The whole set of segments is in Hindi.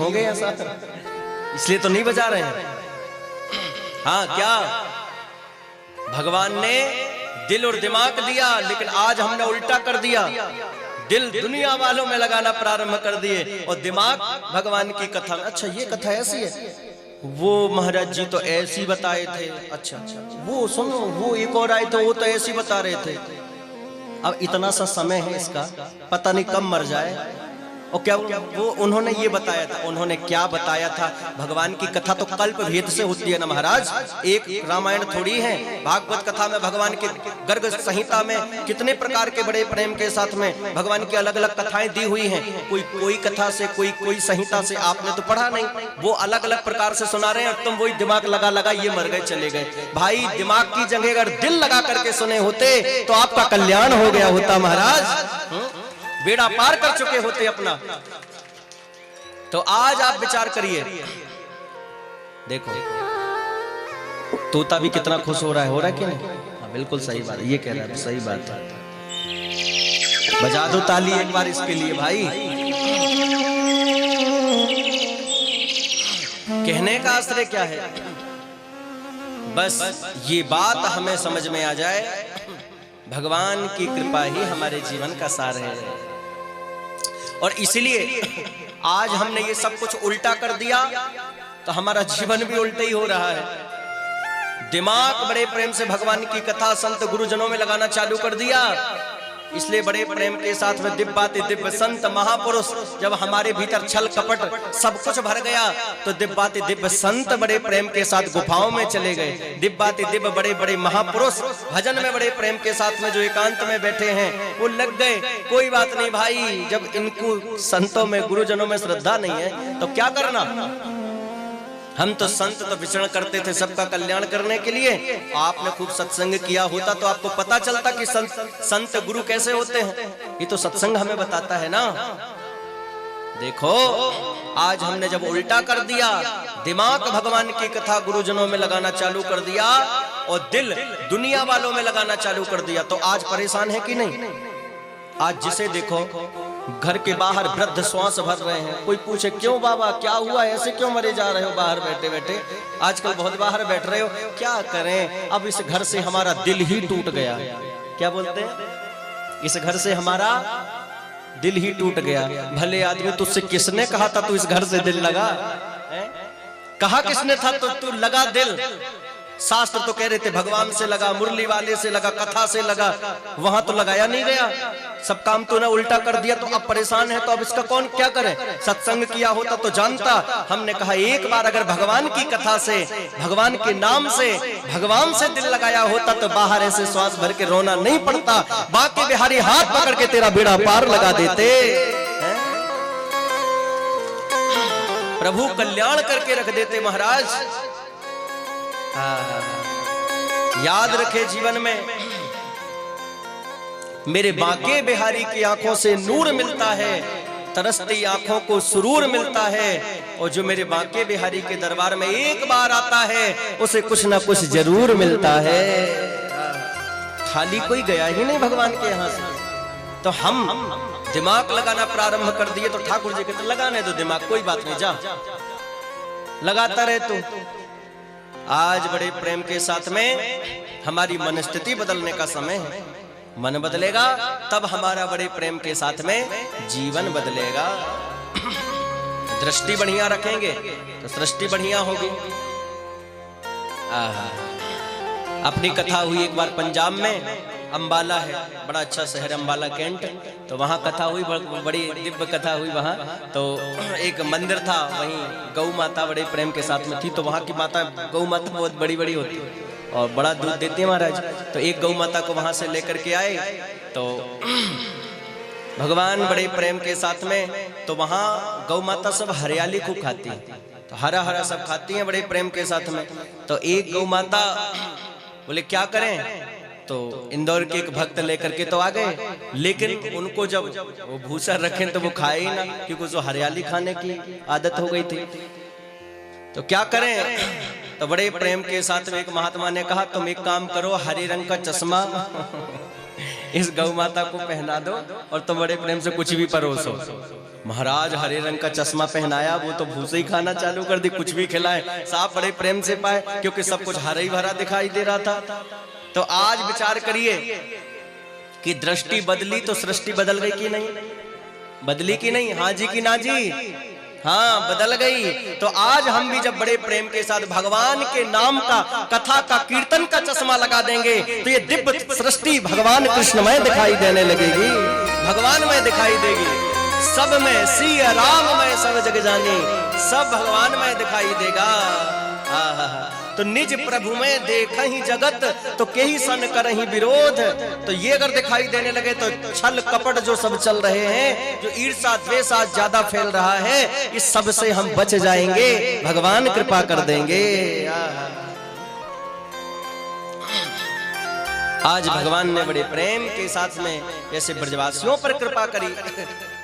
होंगे ऐसा, इसलिए तो नहीं बजा रहे हैं। हाँ, क्या भगवान ने दिल और दिमाग दिया, लेकिन आज हमने उल्टा कर दिया। दिल दुनिया वालों में लगाना प्रारंभ कर दिए और दिमाग भगवान की कथा में। अच्छा, ये कथा ऐसी है, वो महाराज जी तो ऐसी बताए थे। अच्छा, वो सुनो, वो एक और आए थे, वो तो ऐसी बता रहे थे। अब इतना सा समय है इसका, पता नहीं कब मर जाए। और क्या वो उन्होंने ये बताया था, उन्होंने क्या बताया था? भगवान की कथा तो कल्प भेद से होती है ना महाराज, एक रामायण थोड़ी है। भागवत कथा में भगवान के गर्ग संहिता में कितने प्रकार के बड़े प्रेम के साथ में भगवान की अलग अलग कथाएं दी हुई हैं। कोई कथा से, कोई संहिता से आपने तो पढ़ा नहीं, वो अलग अलग प्रकार से सुना रहे हैं और तुम वही दिमाग लगा ये मर गए चले गए। भाई, दिमाग की जगह अगर दिल लगा करके सुने होते तो आपका कल्याण हो गया होता महाराज, बेड़ा पार कर चुके होते अपना। तो आज आप विचार करिए, देखो तोता भी कितना खुश हो रहा है कि नहीं? हाँ, बिल्कुल सही बात है, ये कह रहा है, सही बात है। बजा दो ताली एक बार इसके लिए भाई। कहने का आश्रय क्या है? बस ये बात हमें समझ में आ जाए, भगवान की कृपा ही हमारे जीवन का सार है। और इसलिए आज हमने ये सब कुछ उल्टा कर दिया तो हमारा जीवन भी उल्टा ही हो रहा है। दिमाग बड़े प्रेम से भगवान की कथा संत गुरुजनों में लगाना चालू कर दिया, इसलिए बड़े प्रेम के साथ में दिव्याति दिव्य संत महापुरुष, जब हमारे भीतर छल कपट सब कुछ भर गया तो दिव्याति दिव्य संत बड़े प्रेम के साथ गुफाओं में चले गए। दिव्याति दिव्य बड़े बड़े महापुरुष भजन में बड़े प्रेम के साथ में जो एकांत में बैठे हैं वो लग गए। कोई बात नहीं भाई, जब इनको संतों में गुरुजनों में श्रद्धा नहीं है तो क्या करना। हम तो संत तो विचरण करते थे सबका कल्याण करने के लिए। आपने खूब सत्संग किया होता तो आपको पता चलता कि संत गुरु कैसे होते हैं। ये तो सत्संग हमें बताता है ना। देखो, आज हमने जब उल्टा कर दिया, दिमाग भगवान की कथा गुरुजनों में लगाना चालू कर दिया और दिल दुनिया वालों में लगाना चालू कर दिया, तो आज परेशान है कि नहीं? आज जिसे देखो घर के बाहर वृद्ध श्वास भर रहे हैं। कोई पूछे क्यों बाबा, क्या हुआ, ऐसे क्यों मरे जा रहे हो बाहर बैठे बैठे? आजकल बहुत बाहर बैठ रहे हो। क्या करें, अब इस घर से हमारा दिल ही टूट गया। क्या बोलते हैं? इस घर से हमारा दिल ही टूट गया। भले आदमी, तुझसे किसने कहा था तू इस घर से दिल लगा? कहा किसने था तो तू लगा दिल? शास्त्र तो कह रहे थे भगवान से लगा, मुरली वाले से लगा, कथा से लगा, वहां तो लगाया नहीं गया। सब काम तूने उल्टा कर दिया, तो अब परेशान है। तो अब इसका कौन क्या करे? सत्संग किया होता तो जानता। हमने कहा एक बार अगर भगवान की कथा से, भगवान के नाम से, भगवान से दिल लगाया होता तो बाहर ऐसे श्वास भर के रोना नहीं पड़ता। बाकी बिहारी हाथ पकड़ के तेरा बेड़ा पार लगा देते। प्रभु कल्याण करके रख देते महाराज। याद रखे जीवन में, मेरे बांके बिहारी की आंखों से नूर मिलता है, तरसती आंखों को सुरूर मिलता है। और जो मेरे बांके बिहारी के दरबार में एक बार आता है उसे कुछ ना कुछ जरूर मिलता है। खाली कोई गया ही नहीं भगवान के यहाँ से। तो हम दिमाग लगाना प्रारंभ कर दिए तो ठाकुर जी कहते लगाने दो दिमाग, कोई बात नहीं, जा लगाता रहे तू। आज बड़े प्रेम के साथ में हमारी मनस्थिति बदलने का समय है। मन बदलेगा तब हमारा बड़े प्रेम के साथ में जीवन बदलेगा। दृष्टि बढ़िया रखेंगे तो सृष्टि बढ़िया होगी। अपनी कथा हुई एक बार पंजाब में, अंबाला है, बड़ा अच्छा शहर अंबाला कैंट। तो वहाँ कथा हुई, बड़ी दिव्य कथा हुई वहाँ। तो एक मंदिर था, वहीं गौ माता बड़े प्रेम के साथ में थी। तो वहाँ की माता, गौ माता बहुत बड़ी बड़ी होती है और बड़ा दूध देती है महाराज। तो एक गौ माता को वहाँ से लेकर के आए तो भगवान बड़े प्रेम के साथ में। तो वहाँ गौ माता सब हरियाली खूब खाती है, तो हरा हरा सब खाती है बड़े प्रेम के साथ में। तो एक गौ माता बोले क्या करें, तो इंदौर के एक भक्त लेकर के तो आ गए, लेकिन उनको जब वो भूसा रखें तो वो खाए ही ना, क्योंकि उसको हरियाली खाने की आदत हो गई थी। तो क्या करें, तो बड़े प्रेम के साथ में एक महात्मा ने कहा तुम एक काम करो, हरे रंग का चश्मा इस गौ माता को पहना दो और तुम बड़े प्रेम से कुछ भी परोसो। महाराज हरे रंग का चश्मा पहनाया, वो तो भूसे ही खाना चालू कर दी, कुछ भी खिलाए, साफ बड़े प्रेम से पाए, क्योंकि सब कुछ हरा ही भरा दिखाई दे रहा था। तो आज विचार करिए कि दृष्टि बदली तो सृष्टि बदल गई कि नहीं? बदली कि नहीं? हाँ जी कि ना जी? हाँ, बदल गई। तो आज हम भी जब बड़े प्रेम के साथ भगवान के नाम का, कथा का, कीर्तन का चश्मा लगा देंगे तो ये दिव्य सृष्टि भगवान कृष्णमय दिखाई देने लगेगी, भगवानमय दिखाई देगी। सब में सिया राममय सब जग जानी, सब भगवानमय दिखाई देगा। तो निज प्रभु में देखहि जगत तो केहि सन करहि विरोध। तो ये अगर दिखाई देने लगे तो छल कपट जो सब चल रहे हैं, जो ईर्षा द्वेष आज ज्यादा फैल रहा है, इस सब से हम बच जाएंगे, भगवान कृपा कर देंगे। आज भगवान ने बड़े प्रेम के साथ में जैसे ब्रजवासियों पर कृपा करी,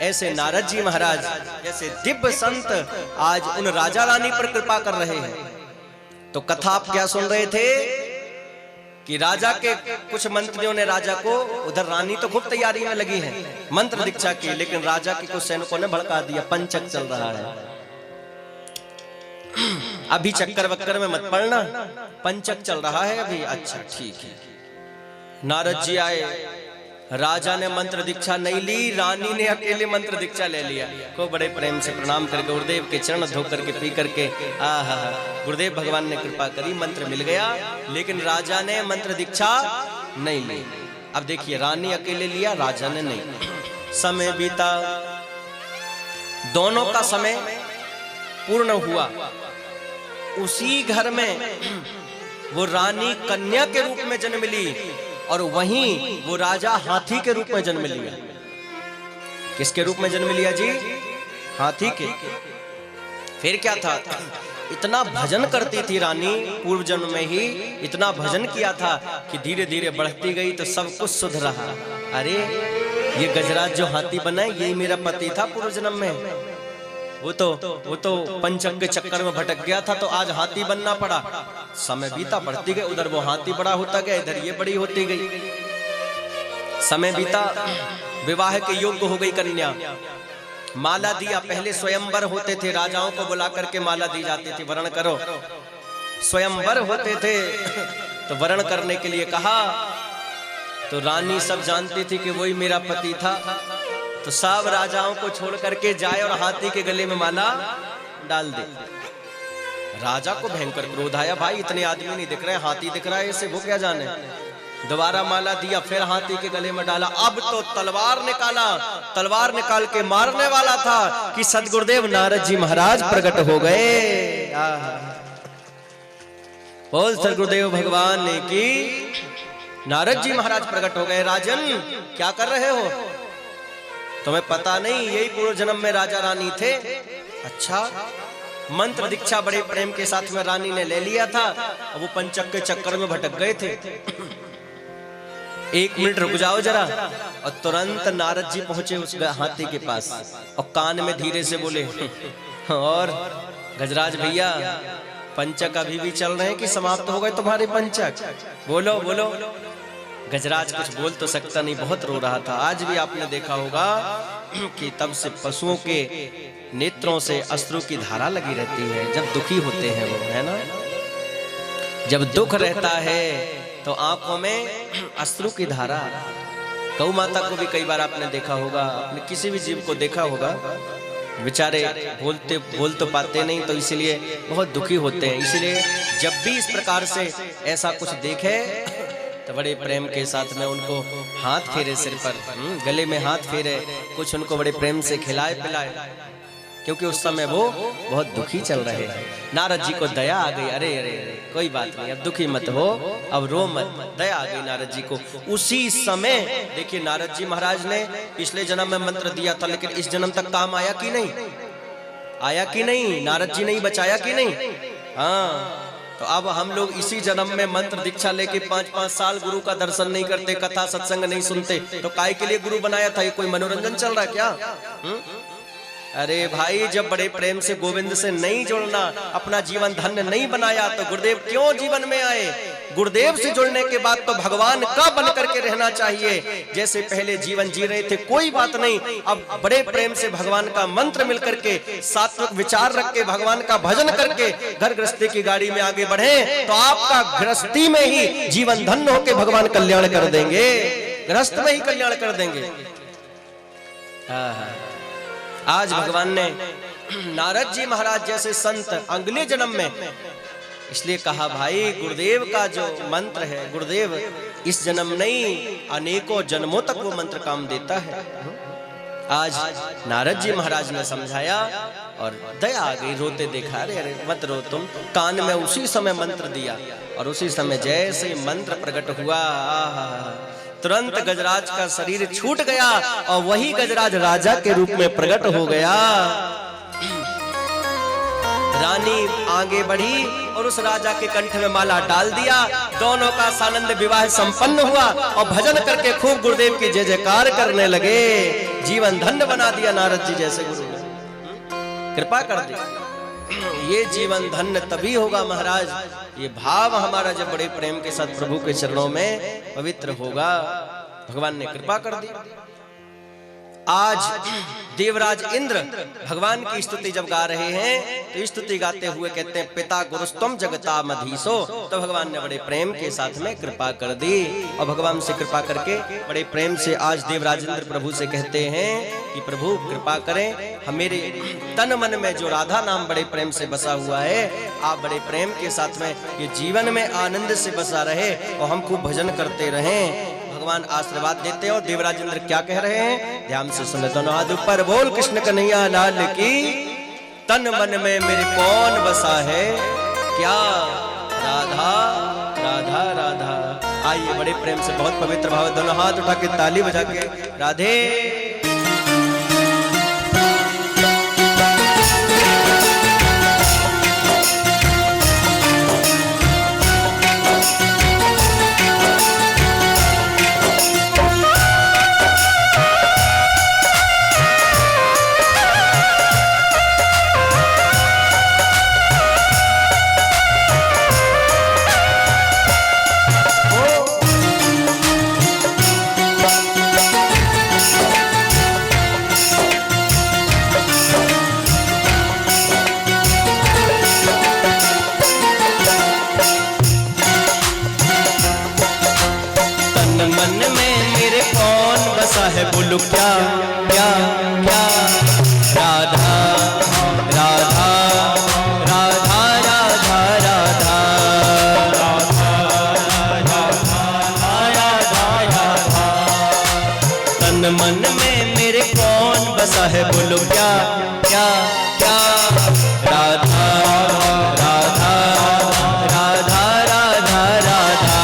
ऐसे नारद जी महाराज जैसे दिव्य संत आज उन राजा रानी पर कृपा कर रहे हैं। तो कथा आप क्या सुन रहे थे कि राजा के कुछ मंत्रियों ने राजा को, उधर रानी तो खूब तैयारी में लगी है मंत्र दीक्षा की, लेकिन राजा के कुछ सैनिकों ने भड़का दिया, पंचक चल रहा है, अभी चक्कर वक्कर में मत पड़ना, पंचक चल रहा है अभी। अच्छा ठीक है। नारद जी आए, राजा ने मंत्र दीक्षा नहीं ली, रानी ने अकेले मंत्र दीक्षा ले लिया। को बड़े प्रेम से प्रणाम करके गुरुदेव के चरण धो करके पी करके, आहा, गुरुदेव भगवान ने कृपा करी, मंत्र मिल गया, लेकिन राजा ने मंत्र दीक्षा नहीं ली। अब देखिए, रानी अकेले लिया, राजा ने नहीं। समय बीता, दोनों का समय पूर्ण हुआ। उसी घर में वो रानी कन्या के रूप में जन्म ली और वहीं वो राजा हाथी के रूप में जन्म लिया। किसके रूप में जन्म लिया जी? हाथी के। फिर क्या था, इतना भजन करती थी रानी, पूर्व जन्म में ही इतना भजन किया था कि धीरे धीरे बढ़ती गई तो सब कुछ सुध रहा। अरे ये गजराज जो हाथी बना है, यही मेरा पति था पूर्व जन्म में, वो तो पंचक के चक्कर में भटक गया था, तो आज हाथी बनना पड़ा। समय बीता, बढ़ती गई, उधर वो हाथी बड़ा होता गया, इधर ये बड़ी होती गई। समय बीता, विवाह के योग्य हो गई कन्या, माला दिया। पहले स्वयंवर होते थे, राजाओं को बुला करके माला दी जाती थी, वरण करो। स्वयंवर होते थे तो वरण करने के लिए कहा, तो रानी सब जानती थी कि वही मेरा पति था, तो सब राजाओं को छोड़ करके जाए और हाथी के गले में माला डाल दे। राजा को भयंकर क्रोध आया, भाई इतने आदमी नहीं दिख रहे, हाथी दिख रहा है, इसे वो क्या जाने। दोबारा माला दिया, फिर हाथी के गले में डाला। अब तो तलवार निकाला, तलवार निकाल के मारने वाला था कि सदगुरुदेव नारद जी महाराज प्रकट हो गए। बोल सदगुरुदेव भगवान ने की, नारद जी महाराज प्रकट हो गए। राजन क्या कर रहे हो? तुम्हें पता नहीं यही पूर्व जन्म में राजा रानी थे? अच्छा। मंत्र दीक्षा बड़े प्रेम के साथ में रानी ने ले लिया था, अब वो पंचक के चक्कर में भटक गए थे। एक मिनट रुक जाओ जरा। और तुरंत नारद जी पहुंचे उस हाथी के पास और कान में धीरे से बोले, और गजराज भैया, पंचक अभी भी चल रहे हैं कि समाप्त हो गए तुम्हारे पंचक? बोलो बोलो। गजराज कुछ बोल तो सकता नहीं, बहुत रो रहा था। आज भी आपने देखा होगा कि तब से पशुओं के नेत्रों से अश्रु की धारा लगी रहती है जब दुखी होते हैं वो, है ना। जब दुख रहता है तो आंखों में अश्रु की धारा। गौ माता को भी कई बार आपने देखा होगा, आपने किसी भी जीव को देखा होगा, बेचारे बोल तो पाते नहीं, तो इसलिए बहुत दुखी होते हैं। इसलिए जब भी इस प्रकार से ऐसा कुछ देखे तो बड़े प्रेम के साथ में उनको हाथ फेरे सिर पर, गले में हाथ फेरे, कुछ उनको बड़े प्रेम से खिलाए पिलाए, क्योंकि उस समय वो बहुत दुखी चल रहे हैं। नारद जी को दया आ गई, अरे अरे अरे कोई बात नहीं, अब दुखी मत हो, अब रो मत। दया आ गई नारद जी को। उसी समय देखिए, नारद जी महाराज ने पिछले जन्म में मंत्र दिया था, लेकिन इस जन्म तक काम आया कि नहीं? आया कि नहीं? नारद जी ने ही बचाया कि नहीं? हाँ। तो अब हम लोग इसी जन्म में मंत्र दीक्षा लेके 5-5 साल गुरु का दर्शन नहीं करते, कथा सत्संग नहीं सुनते, तो काय के लिए गुरु बनाया था? ये कोई मनोरंजन चल रहा है क्या? अरे भाई, जब बड़े प्रेम से गोविंद से नहीं जुड़ना, अपना जीवन धन्य नहीं बनाया, तो गुरुदेव क्यों जीवन में आए? गुरुदेव से जुड़ने के बाद तो भगवान का बन करके रहना चाहिए। जैसे पहले जीवन जी रहे थे कोई बात नहीं, अब बड़े प्रेम से भगवान का मंत्र मिल करके, सात्विक विचार रख के, भगवान का भजन करके घर गृहस्थी की गाड़ी में आगे बढ़े तो आपका गृहस्थी में ही जीवन धन्य होकर भगवान कल्याण कर देंगे, गृहस्थ में ही कल्याण कर देंगे। आज भगवान ने नारद जी महाराज जैसे संत अगले जन्म में, इसलिए कहा भाई गुरुदेव का जो मंत्र है, गुरुदेव इस जन्म नहीं अनेकों जन्मों तक वो मंत्र काम देता है। आज नारद जी महाराज ने समझाया और दया आ गई, रोते देखा, अरे मत रो तुम। कान में उसी समय मंत्र दिया और उसी समय जैसे मंत्र प्रकट हुआ तुरंत गजराज का शरीर छूट गया और वही गजराज राजा के रूप में प्रकट हो गया। रानी आगे बढ़ी और उस राजा के कंठ में माला डाल दिया। दोनों का सानंद विवाह संपन्न हुआ और भजन करके खूब गुरुदेव की जय जयकार करने लगे। जीवन धन्य बना दिया नारद जी जैसे गुरु ने कृपा कर दी। ये जीवन धन्य तभी होगा महाराज, ये भाव हमारा जब बड़े प्रेम के साथ प्रभु के चरणों में पवित्र होगा। भगवान ने कृपा कर दी। आज देवराज इंद्र भगवान की स्तुति जब गा रहे हैं तो स्तुति गाते हुए कहते हैं पिता गुरुस्तम जगता मधीसो। तो भगवान ने बड़े प्रेम के साथ में कृपा कर दी और भगवान से कृपा करके बड़े प्रेम से आज देवराज इंद्र प्रभु से कहते हैं कि प्रभु कृपा करें, हमारे तन मन में जो राधा नाम बड़े प्रेम से बसा हुआ है, आप बड़े प्रेम के साथ में ये जीवन में आनंद से बसा रहे और हम खूब भजन करते रहें। भगवान आशीर्वाद देते हैं और देवराज इंद्र क्या कह रहे हैं, ध्यान से सुने। दोनों हाथ ऊपर, बोल कृष्ण कन्हैया लाल की। तन मन में मेरे कौन बसा है, क्या राधा राधा राधा। आइए बड़े प्रेम से बहुत पवित्र भाव, दोनों हाथ उठा के ताली बजा के राधे है, बोलो क्या क्या क्या। राधा राधा राधा राधा राधा राधा। तन मन में मेरे कौन बसा है, बोलो क्या क्या क्या। राधा राधा राधा राधा राधा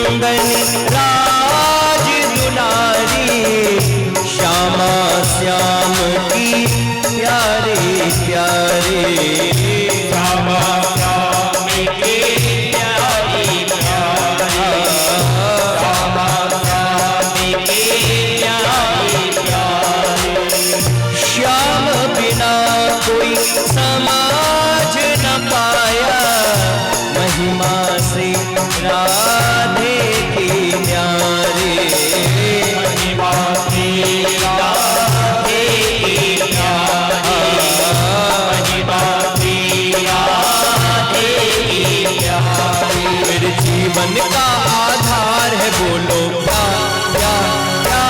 कंगन राज दुलारी, श्यामा श्याम की प्यारे प्यारे, श्यामा श्याम की प्यारी प्यारी, श्यामा श्याम की प्यारी प्यारी। श्याम बिना कोई समाज न पाया, महिमा से राधे की न्यारे, महिमा से राधे की प्यारी, महिमा से राधे की प्यारी। मेरे जीवन का आधार है, बोलो क्या क्या क्या,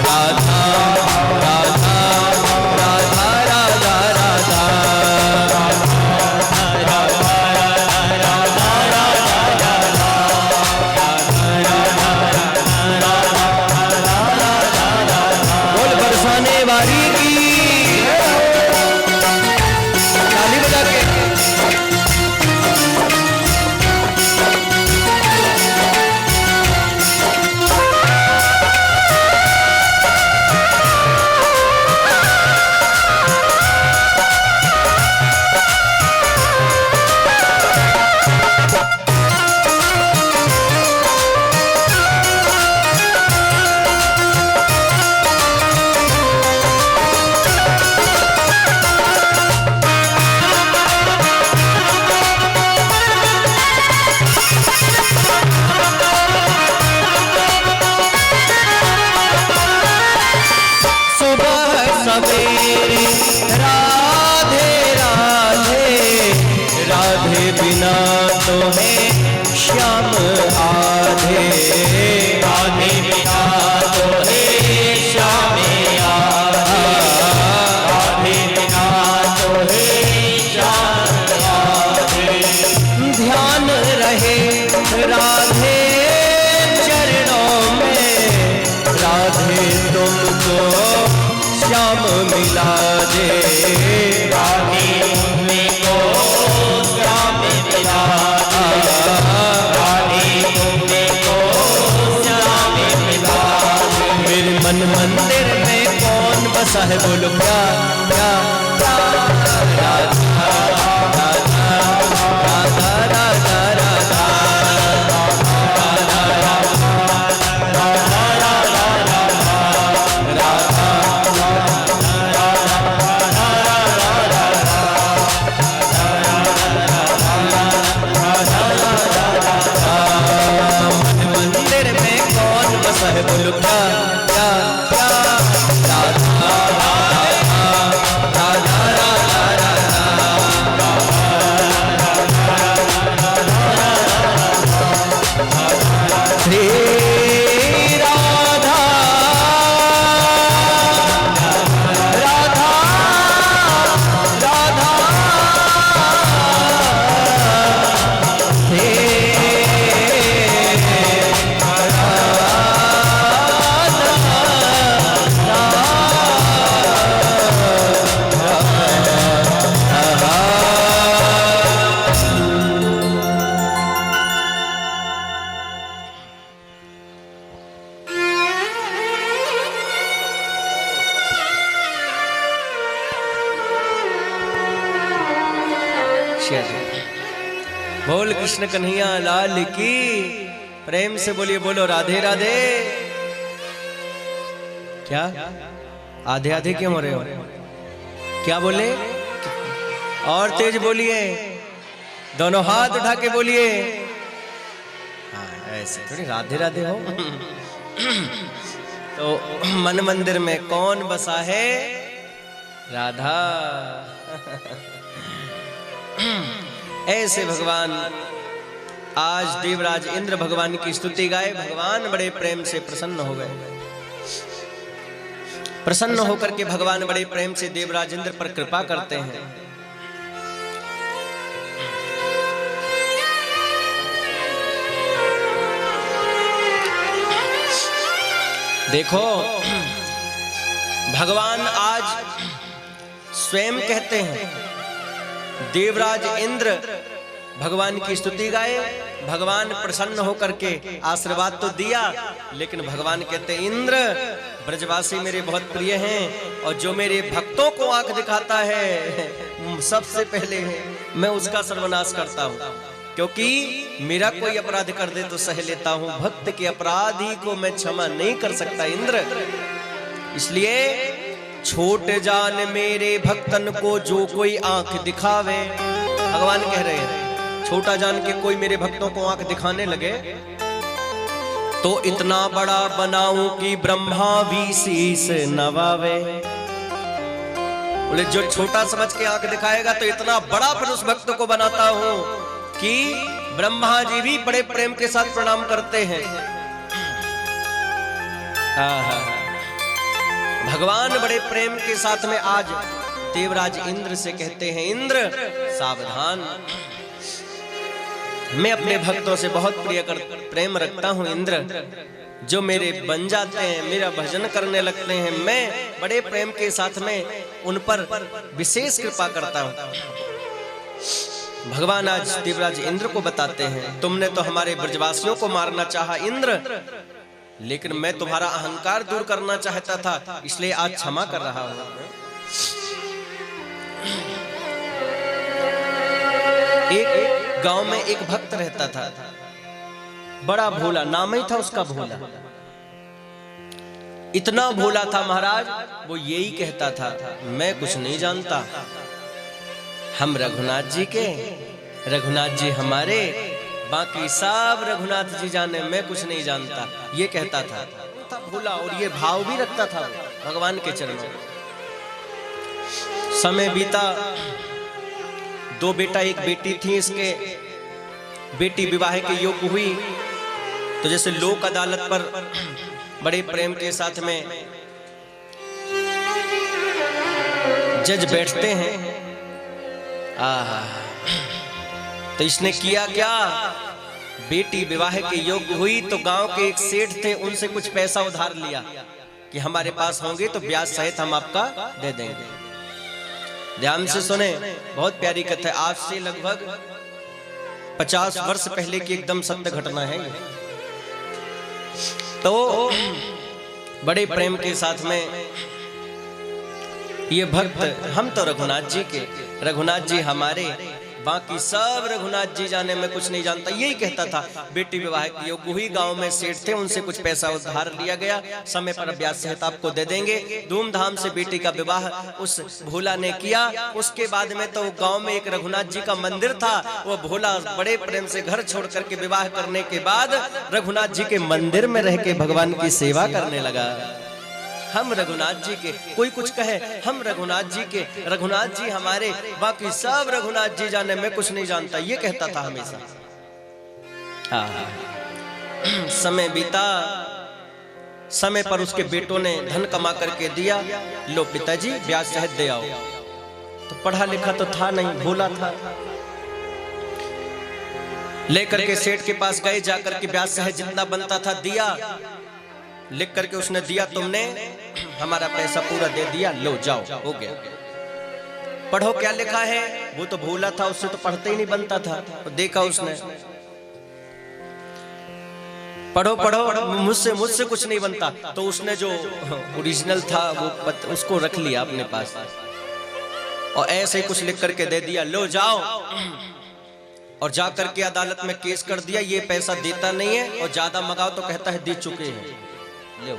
राधा राधा राधा राधा राधा, बोल बरसाने वाली की, ताली बजा के। सवेरे राधे राधे, राधे बिना तो है श्याम आधे, राधे बिना तो है श्याम आधे, राधे बिना तो है श्याम आधे। ध्यान रहे राधे चरणों में, राधे तुमको श्याम मिला दे, राधे तुमको श्याम मिला दे, राधे तुमको श्याम मिला दे। मेरे मन मंदिर में कौन बसा है, बोलो क्या क्या क्या, राधा राधा राधा राधा राधा, मंदिर में कौन बसा है, बोलो क्या क्या क्या, राधा राधा राधा राधा, श्री राधा राधा राधा, हे बोल कृष्ण कन्हैया लाल की, प्रेम से बोलिए, बोलो राधे राधे। क्या आधे आधे क्यों हो रहे हो, क्या बोले, और तेज बोलिए, दोनों हाथ उठा के बोलिए, हाँ ऐसे थोड़ी राधे राधे हो। तो मन मंदिर में कौन बसा है, राधा। ऐसे भगवान आज देवराज इंद्र भगवान की स्तुति गाए, भगवान बड़े प्रेम से प्रसन्न हो गए। प्रसन्न होकर के भगवान बड़े प्रेम से देवराज इंद्र पर कृपा करते हैं। देखो भगवान आज स्वयं कहते हैं, देवराज इंद्र भगवान की स्तुति गाए भगवान प्रसन्न होकर के आशीर्वाद तो दिया, लेकिन भगवान कहते इंद्र ब्रजवासी मेरे बहुत प्रिय हैं और जो मेरे भक्तों को आंख दिखाता है सबसे पहले मैं उसका सर्वनाश करता हूँ, क्योंकि मेरा कोई अपराध कर दे तो सह लेता हूँ, भक्त के अपराधी को मैं क्षमा नहीं कर सकता इंद्र। इसलिए छोट जान मेरे भक्तन को जो कोई आंख दिखावे, भगवान कह रहे हैं छोटा जान के कोई मेरे भक्तों को आंख दिखाने लगे तो इतना बड़ा बनाऊं कि ब्रह्मा भी शीश नवावे। बोले जो छोटा समझ के आंख दिखाएगा तो इतना बड़ा फिर उस भक्त को बनाता हूं कि ब्रह्मा जी भी बड़े प्रेम के साथ प्रणाम करते हैं। भगवान बड़े प्रेम के साथ में आज देवराज इंद्र से कहते हैं इंद्र सावधान, मैं अपने भक्तों से बहुत प्रेम रखता हूं इंद्र, जो मेरे बन जाते हैं मेरा भजन करने लगते हैं मैं बड़े प्रेम के साथ में उन पर विशेष कृपा करता हूं। भगवान आज देवराज इंद्र को बताते हैं तुमने तो हमारे ब्रजवासियों को मारना चाहा इंद्र, लेकिन मैं तुम्हारा अहंकार दूर करना चाहता था, इसलिए आज क्षमा कर रहा हूं। एक गांव में एक भक्त रहता था, बड़ा भोला, नाम ही था उसका भोला। इतना भोला था महाराज, वो यही कहता था मैं कुछ नहीं जानता, हम रघुनाथ जी के, रघुनाथ जी हमारे, बाकी सब रघुनाथ जी जाने, मैं कुछ नहीं जानता, ये कहता था भोला। और ये भाव भी रखता था भगवान के चरणों में। समय बीता, दो बेटा एक बेटी थी इसके, बेटी विवाह के योग्य हुई तो जैसे लोक अदालत पर बड़े प्रेम के साथ में जज बैठते हैं, तो इसने किया क्या, बेटी विवाह के योग्य हुई तो गांव के एक सेठ थे, उनसे कुछ पैसा उधार लिया कि हमारे पास होंगे तो ब्याज सहित हम आपका दे देंगे। ध्यान से सुने, बहुत प्यारी कथा है, आज से लगभग 50 वर्ष पहले की एकदम सत्य घटना है ये। तो बड़े प्रेम के साथ में ये भक्त, हम तो रघुनाथ जी के, रघुनाथ जी हमारे, बाकी सब रघुनाथ जी जाने में कुछ नहीं जानता, यही कहता था। बेटी विवाह की योग्य हुई, गांव में सेठ थे, उनसे कुछ पैसा उधार लिया गया, समय पर ब्याज सहित आपको दे देंगे। धूमधाम से बेटी का विवाह उस भोला ने किया। उसके बाद में तो गांव में एक रघुनाथ जी का मंदिर था, वो भोला बड़े प्रेम से घर छोड़ करके विवाह करने के बाद रघुनाथ जी के मंदिर में रह के भगवान की सेवा करने लगा। हम रघुनाथ जी के, कोई कुछ कहे हम रघुनाथ जी के, रघुनाथ जी हमारे, बाकी सब रघुनाथ जी जाने में कुछ नहीं जानता, ये कहता था हमेशा। समय बीता, समय पर उसके बेटों ने धन कमा करके दिया, लो पिताजी ब्याज सहित दे आओ। तो पढ़ा लिखा तो था नहीं, भोला था। लेकर के सेठ के पास गए, जाकर के ब्याज सहित जितना बनता था दिया, लिख करके उसने दिया, तुमने हमारा पैसा पूरा दे दिया, लो जाओ, हो गया। पढ़ो क्या लिखा है, वो तो भोला था, उससे तो पढ़ते ही नहीं बनता था। तो देखा उसने, पढ़ो पढ़ो, मुझसे कुछ नहीं बनता। तो उसने जो ओरिजिनल था वो उसको रख लिया अपने पास और ऐसे ही कुछ लिख करके दे दिया, लो जाओ। और जाकर के अदालत में केस कर दिया, ये पैसा देता नहीं है और ज्यादा मंगाओ तो कहता है दे चुके हैं, लो।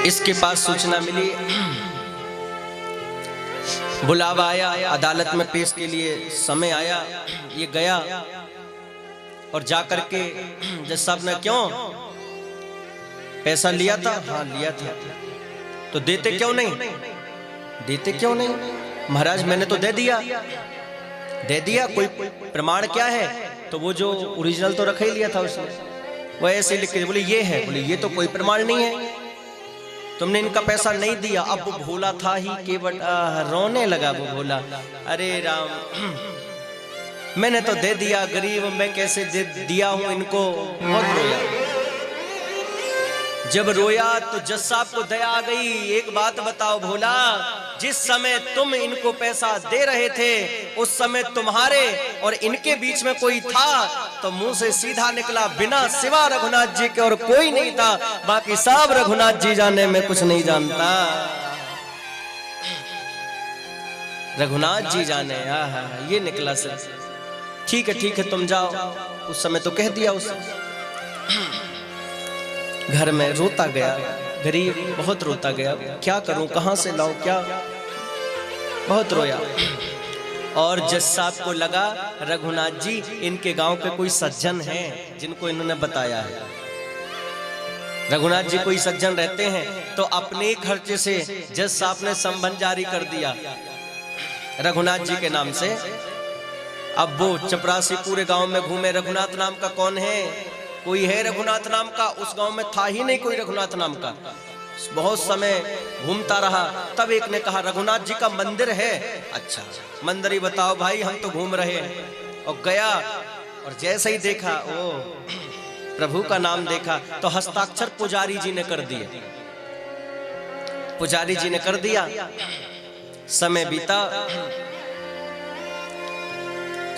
इसके पास सूचना मिली, बुलावा आया, अदालत में पेश के लिए समय आया, ये गया और जाकर के जज साहब ने, क्यों पैसा लिया था? हाँ लिया था। तो देते क्यों नहीं? देते क्यों नहीं? महाराज मैंने तो दे दिया। दे दिया, कोई प्रमाण क्या है? तो वो जो ओरिजिनल तो रखा ही लिया था उसने, वो ऐसे लिख के, बोले ये है, बोले ये तो कोई प्रमाण नहीं है, तुमने इनका पैसा नहीं दिया। अब वो भोला था ही केवल, रोने लगा वो भोला, अरे राम मैंने तो दे दिया, गरीब मैं कैसे दे दिया हूं इनको, बहुत रोया। जब रोया तो जज साहब को दया आ गई। एक बात बताओ भोला, जिस समय तुम इनको पैसा दे रहे थे उस समय तुम्हारे और इनके बीच में कोई था? तो मुंह से सीधा निकला, बिना सिवा रघुनाथ जी के और कोई नहीं था, बाकी सब रघुनाथ जी जाने में कुछ नहीं जानता। रघुनाथ जी जाने, ये निकला सर। ठीक है तुम जाओ। उस समय तो कह दिया। उस घर में रोता गया, गरीब बहुत रोता गया, क्या करूं, कहां से लाऊं, क्या, बहुत रोया। और जज साहब को लगा रघुनाथ जी इनके गांव के कोई सज्जन हैं जिनको इन्होंने बताया है। रघुनाथ जी कोई सज्जन रहते हैं तो अपने खर्चे से जज साहब ने संबंध जारी कर दिया रघुनाथ जी के नाम से। अब वो चपरासी पूरे गांव में घूमे, रघुनाथ नाम का कौन है, कोई है रघुनाथ नाम का? उस गांव में था ही नहीं कोई रघुनाथ नाम का। बहुत समय घूमता रहा, तब एक ने कहा रघुनाथ जी का मंदिर है। अच्छा मंदिर ही बताओ भाई, हम तो घूम रहे हैं। और गया और जैसे ही देखा, ओ प्रभु का नाम देखा तो हस्ताक्षर पुजारी जी ने कर दिए। पुजारी जी ने कर दिया। समय बीता,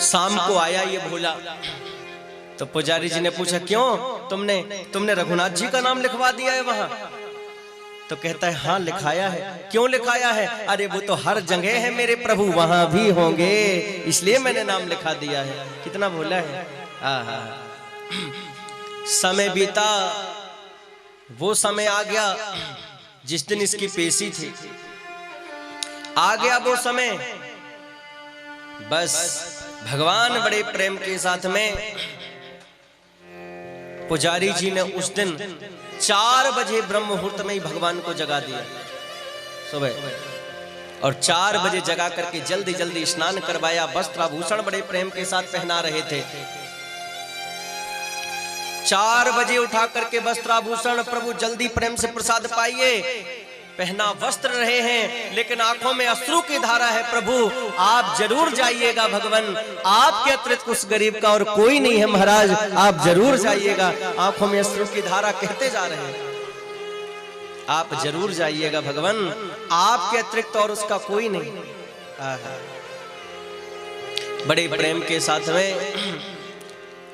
शाम को आया ये भोला। तो पुजारी जी ने पूछा क्यों, तुमने रघुनाथ जी का नाम लिखवा दिया है वहां? तो कहता है हाँ लिखाया है। क्यों लिखाया है? अरे वो तो हर जगह है मेरे प्रभु, वहां भी होंगे, इसलिए मैंने नाम लिखा दिया है। कितना भोला है। समय बीता, वो समय आ गया जिस दिन इसकी पेशी थी। आ गया वो समय। बस भगवान बड़े प्रेम के साथ में पुजारी जी ने उस दिन 4 बजे ब्रह्म मुहूर्त में ही भगवान को जगा दिया सुबह। और 4 बजे जगा करके जल्दी जल्दी स्नान करवाया, वस्त्राभूषण बड़े प्रेम के साथ पहना रहे थे। 4 बजे उठा करके वस्त्राभूषण, प्रभु जल्दी प्रेम से प्रसाद पाइए, पहना वस्त्र रहे हैं लेकिन आंखों में अश्रु की धारा है। प्रभु आप जरूर जाइएगा, भगवान आपके अतिरिक्त उस गरीब का और कोई नहीं है महाराज, आप जरूर जाइएगा। आंखों में अश्रु की धारा कहते जा रहे हैं, आप जरूर जाइएगा भगवान, आपके अतिरिक्त और उसका कोई नहीं। बड़े प्रेम के साथ में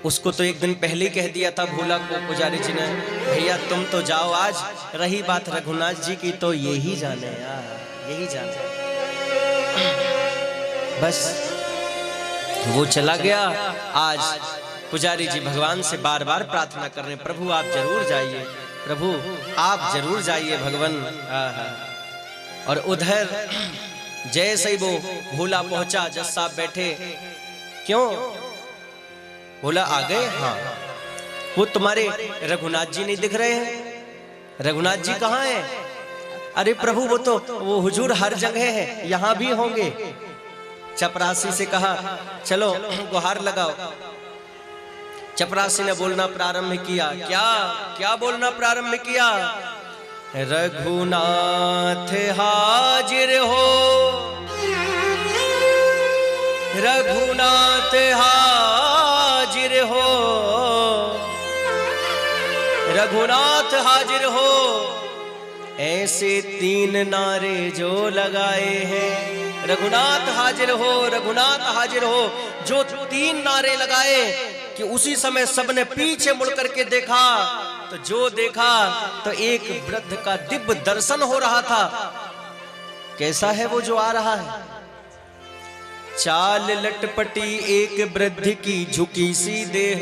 उसको तो एक दिन पहले कह दिया था भोला को पुजारी जी ने, भैया तुम तो जाओ आज, रही बात रघुनाथ जी की तो यही जाने यार, यही जाने। बस वो चला गया। आज पुजारी जी भगवान से बार बार प्रार्थना कर रहे हैं, प्रभु आप जरूर जाइए, प्रभु आप जरूर जाइए भगवान। और उधर जैसे ही वो भोला पहुंचा, जज साहब बैठे, क्यों बोला आ गए? हाँ। वो तुम्हारे रघुनाथ जी नहीं दिख रहे हैं? रघुनाथ जी कहाँ हैं? अरे प्रभु वो हुजूर हर जगह है, यहाँ भी होंगे। चपरासी से कहा चलो गुहार लगाओ। चपरासी ने बोलना प्रारंभ किया। क्या बोलना प्रारंभ किया? रघुनाथ हाजिर हो, रघुनाथ हाजिर हो, रघुनाथ हाजिर हो। ऐसे 3 नारे जो लगाए हैं, रघुनाथ हाजिर हो, रघुनाथ हाजिर हो, जो 3 नारे लगाए कि उसी समय सबने पीछे मुड़ करके देखा, तो जो देखा तो एक वृद्ध का दिव्य दर्शन हो रहा था। कैसा है वो जो आ रहा है? चाल लटपटी एक वृद्ध की झुकी सी देह,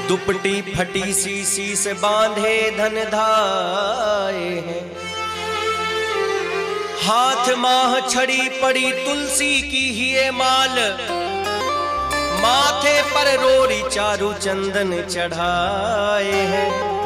दुपटी फटी सी शीस बांधे धन धाए हैं। हाथ माह छड़ी पड़ी तुलसी की ही ये माल, माथे पर रोरी चारु चंदन चढ़ाए हैं।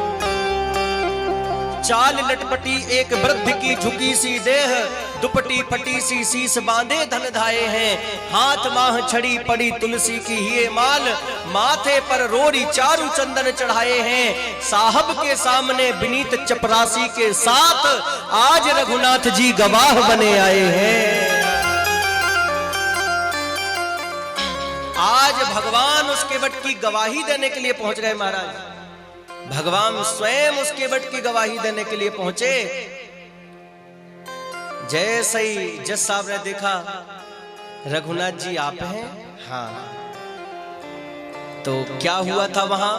चाल लटपटी एक वृद्ध की झुकी सी देह, दुपटी फटी सी शीस बांधे धन धाए हैं। हाथ माह छड़ी पड़ी तुलसी की ही माल, माथे पर रोरी चारु चंदन चढ़ाए हैं। साहब के सामने विनीत चपरासी के साथ आज रघुनाथ जी गवाह बने आए हैं। आज भगवान उसके वट की गवाही देने के लिए पहुंच गए महाराज। भगवान स्वयं उस केवट की गवाही देने के लिए पहुंचे। जैसे ही जज साहब ने देखा रघुनाथ जी आप हैं, हाँ, तो क्या हुआ था वहां?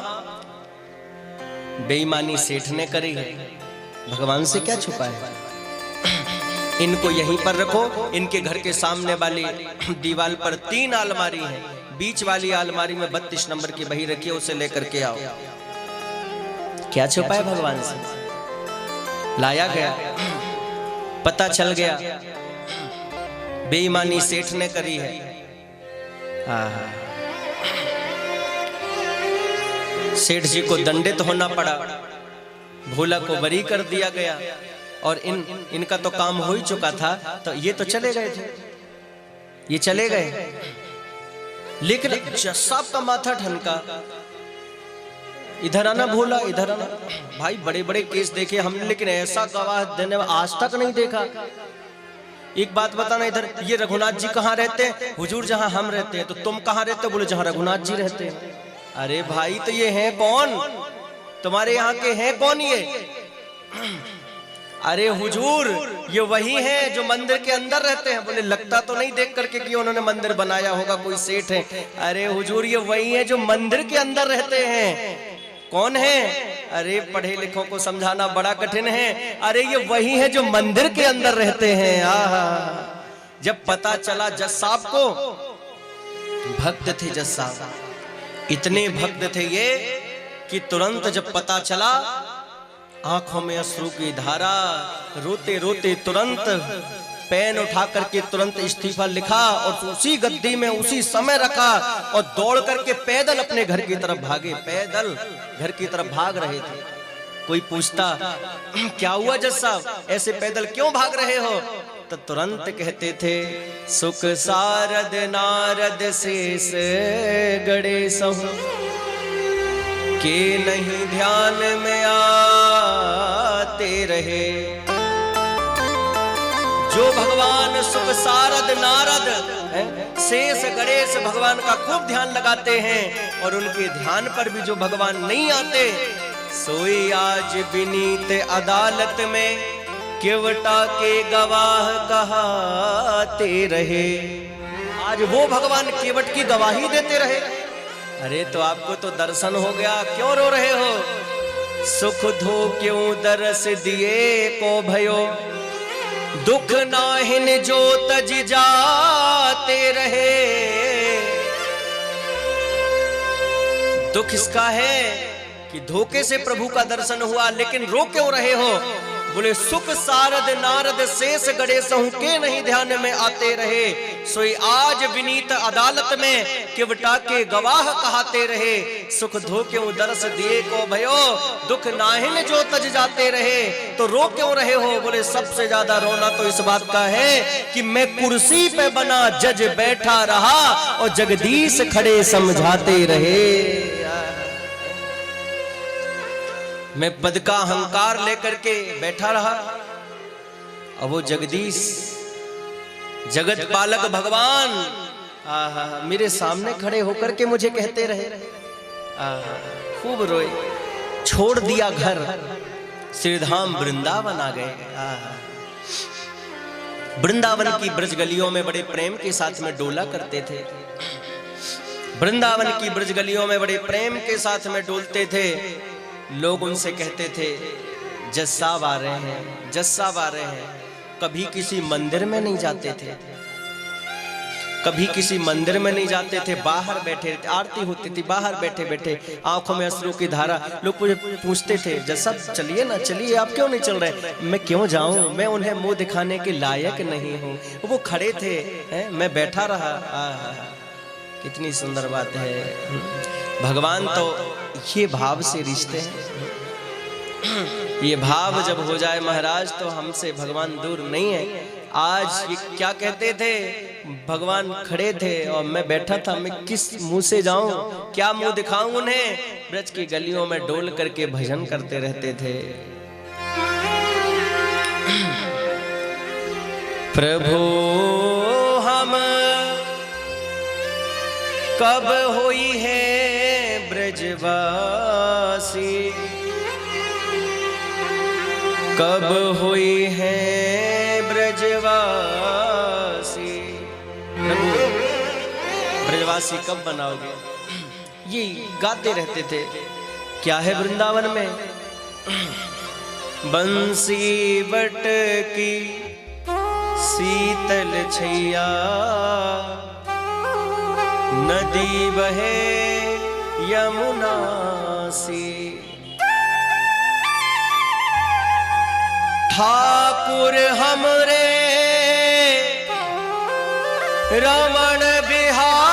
बेईमानी सेठ ने करी है, भगवान से क्या छुपा है? इनको यहीं पर रखो, इनके घर के सामने वाली दीवार पर 3 अलमारी है, बीच वाली अलमारी में 32 नंबर की बही रखी है, उसे लेकर के आओ। क्या छुपा है भगवान से? लाया गया, पता चल गया बेईमानी सेठ ने करी है। सेठ जी को दंडित होना पड़ा, भोला को बरी कर दिया गया, और इनका तो काम हो ही चुका था, तो ये तो चले गए थे, ये चले गए। लेकिन जज साहब का माथा ठनका, इधर आना भोला, इधर आना। भाई बड़े बड़े केस देखे हमने, लेकिन ऐसा गवाह देने आज तक नहीं देखा। एक बात बताना, इधर ये रघुनाथ जी कहाँ रहते हैं? हुजूर जहां हम रहते हैं। तो तुम कहाँ रहते हो? बोले जहां रघुनाथ जी रहते हैं। अरे भाई तो ये हैं कौन? तुम्हारे यहाँ के हैं कौन ये? अरे हुजूर ये वही हैं जो मंदिर के अंदर रहते हैं। बोले लगता तो नहीं देख करके कि उन्होंने मंदिर बनाया होगा, कोई सेठ है। अरे हुजूर ये वही है जो मंदिर के अंदर रहते हैं। कौन है? अरे पढ़े लिखों को समझाना बड़ा कठिन है। अरे ये वही है जो मंदिर के अंदर रहते हैं। आहा, जब पता चला जज साहब को, भक्त थे जज साहब, इतने भक्त थे ये कि तुरंत जब पता चला, आंखों में अश्रु की धारा, रोते रोते तुरंत पेन उठा करके तुरंत इस्तीफा लिखा और उसी गद्दी में उसी समय रखा और दौड़ करके पैदल अपने घर की तरफ भागे। पैदल घर की तरफ भाग रहे थे। कोई पूछता क्या हुआ जज साहब, ऐसे पैदल क्यों भाग रहे हो? तो तुरंत कहते थे, सुख सारद नारद शेष गणेश के नहीं ध्यान में आते रहे। जो भगवान सुख सारद नारद शेष गणेश भगवान का खूब ध्यान लगाते हैं और उनके ध्यान पर भी जो भगवान नहीं आते, सोई आज विनीत अदालत में केवटा के गवाह कहाते रहे। आज वो भगवान केवट की गवाही देते रहे। अरे तो आपको तो दर्शन हो गया, क्यों रो रहे हो? सुख धो क्यों दरस दिए को भयो, दुख नाहिन जो तज जाते रहे। दुख इसका है कि धोखे से प्रभु का दर्शन हुआ, लेकिन रो क्यों रहे हो? बोले सुख सारद नारद शेष गणेश के नहीं ध्यान में आते रहे। सोई आज विनीत अदालत में केवटा के गवाह कहाते रहे। सुख धो क्यों दरस दिए को भयो, दुख नाहिन जो तज जाते रहे। तो रो क्यों रहे हो? बोले सबसे ज्यादा रोना तो इस बात का है कि मैं कुर्सी पे बना जज बैठा रहा और जगदीश खड़े समझाते रहे। मैं पद का अहंकार लेकर के बैठा रहा और वो जगदीश जगत पालक भगवान मेरे सामने खड़े होकर के मुझे कहते रहे। खूब रोए, छोड़ दिया घर, श्रीधाम वृंदावन आ गए। वृंदावन की ब्रज गलियों में बड़े प्रेम के साथ में डोला करते थे। वृंदावन की ब्रज गलियों में बड़े प्रेम के साथ में डोलते थे। लोग उनसे कहते थे जज साहब आ रहे हैं, जज साहब आ रहे हैं। कभी किसी मंदिर में नहीं जाते थे, कभी किसी मंदिर में नहीं जाते थे। बाहर बैठे, आरती होती थी, बाहर बैठे बैठे आंखों में अश्रु की धारा। लोग मुझे पूछते थे जज साहब चलिए ना, चलिए, आप क्यों नहीं चल रहे? मैं क्यों जाऊं, मैं उन्हें मुंह दिखाने के लायक नहीं हूं। वो खड़े थे, मैं बैठा रहा। कितनी सुंदर बात है। भगवान तो ये भाव से रिश्ते हैं। ये भाव जब हो जाए महाराज तो हमसे भगवान दूर नहीं है। आज ये क्या कहते थे, भगवान खड़े थे और मैं बैठा था, मैं किस मुंह से जाऊं, क्या मुंह दिखाऊं उन्हें? ब्रज की गलियों में डोल करके भजन करते रहते थे। प्रभु हम कब हुई है ब्रजवासी, कब हुई है ब्रजवासी। प्रभु ब्रजवासी कब बनाओगे? ये गाते रहते थे। क्या है वृंदावन में? बंसी बट की शीतल छैया, नदी बहे यमुना सी। ठाकुर हमरे रमण बिहारी,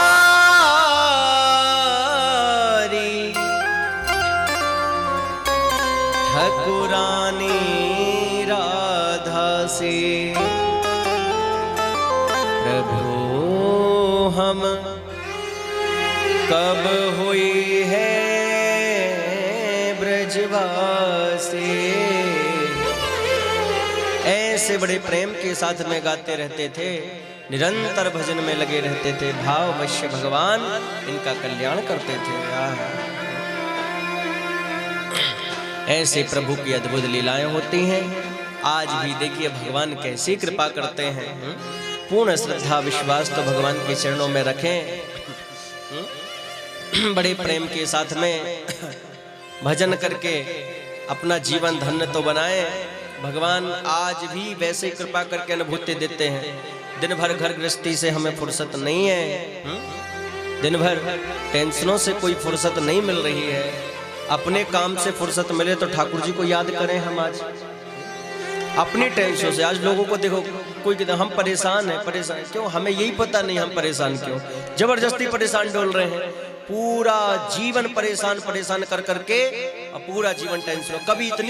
ठकुरानी राधा से। प्रभु हम कब हुई है ब्रजवासी। ऐसे बड़े प्रेम के साथ में गाते रहते थे, निरंतर भजन में लगे रहते थे। भाववश्य भगवान इनका कल्याण करते थे। ऐसे प्रभु की अद्भुत लीलाएं होती हैं। आज भी देखिए भगवान कैसी कृपा करते हैं। पूर्ण श्रद्धा विश्वास तो भगवान के चरणों में रखें। बड़े प्रेम के साथ में भजन करके अपना जीवन धन्य तो बनाएं। भगवान आज भी वैसे कृपा करके अनुभूति देते हैं। दिन भर घर गृहस्थी से हमें फुर्सत नहीं है, दिन भर टेंशनों से कोई फुर्सत नहीं मिल रही है। अपने काम से फुर्सत मिले तो ठाकुर जी को याद करें। हम आज अपनी टेंशन से, आज लोगों को देखो, कोई कहता हम परेशान हैं। परेशान क्यों? हमें यही पता नहीं हम परेशान क्यों। जबरदस्ती परेशान डोल रहे हैं। पूरा जीवन परेशान परेशान कर करके और पूरा जीवन टेंशन। कभी इतनी